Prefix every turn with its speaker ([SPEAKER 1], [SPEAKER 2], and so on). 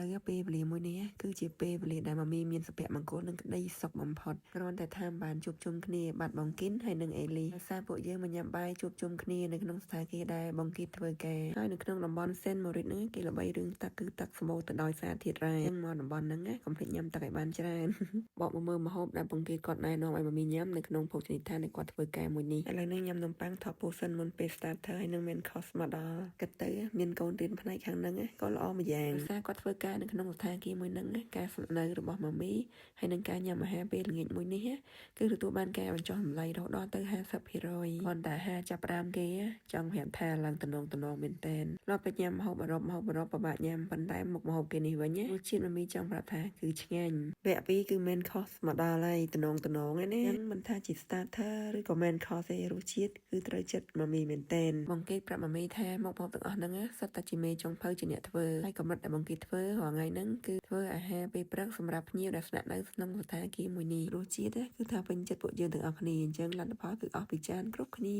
[SPEAKER 1] ទៅពេលវេលាមួយនេះគឺជាពេលវេលាដែលម៉ាមីមានសុភមង្គលនិងក្តីសុខបំផុតគ្រាន់តែថាបានជួបជុំគ្នាបាត់បងគិនហើយនិងអេលីដោយសារពួកយើងមកញ៉ាំបាយជួបជុំគ្នានៅក្នុងស្ថានភាពដែលបងគិនធ្វើការហើយនៅក្នុងតំបន់សេនម៉ូរីតហ្នឹងគេល្បីរឿងទឹកគឺទឹកសម្បូរទៅដោយសារធាតុរ៉ែអញ្ចឹងមកតំបន់ហ្នឹងកុំភ្លេចញ៉ាំទឹកឲ្យបានច្រើនបកមកមើលម្ហូបដែលបងគិនគាត់ណែនាំឲ្យម៉ាមីញ៉ាំនៅក្នុងភោជនីយដ្ឋានដែលគាត់ធ្វើការមួយនេះឥឡូវនេះញ៉ាំនំប៉័ង top portion មុនពេល starter ហើយនឹងមាន course មកដល់គិតទៅមានកូនរៀនផ្នែកខាងហ្នឹងក៏ល្អម្យ៉ាងដោយសារគាត់ធ្វើការនៅក្នុងស្ថានភាពមួយហ្នឹងការស្នាក់នៅរបស់ម៉ាមីហើយនឹងការញ៉ាំអាហារពេលល្ងាចមួយនេះគឺទទួលបានការបញ្ចុះតម្លៃរហូតដល់ទៅ 50% គ្រាន់តែអាហារចាប់ផ្ដើមគេចង់ប្រាប់ថាឡើងតំណងមែនតើលោកទៅញ៉ាំម្ហូបអឺរ៉ុបពិបាកញ៉ាំប៉ុន្តែមុខម្ហូបគេនេះវិញរសជាតិម៉ាមីចង់ប្រាប់ថាគឺឆ្ងាញ់វគ្គ2គឺ main course មកដល់ហើយតំណងឯនេះមិនថាជា starter ឬក៏ main course ទេរសជាតិគឺត្រូវចិត្តម៉ាមីមែនតើបងគេប្រាប់ម៉ាមីថាមុខម្ហូបទាំងអស់ហ្នឹងសុទ្ធតែជាមេចុងភៅជាអ្នកធ្វើហើយកម្រិតដែលបងគេធ្វើរាល់ថ្ងៃហ្នឹងគឺធ្វើអាហារពេលព្រឹកសម្រាប់ភ្ញៀវដែលស្នាក់នៅក្នុងសណ្ឋាគារមួយនេះរសជាតិគឺថាពេញចិត្តពួកយើងទាំងអស់គ្នាអញ្ចឹងលទ្ធផលគឺអស់ពីចានគ្រប់គ្នា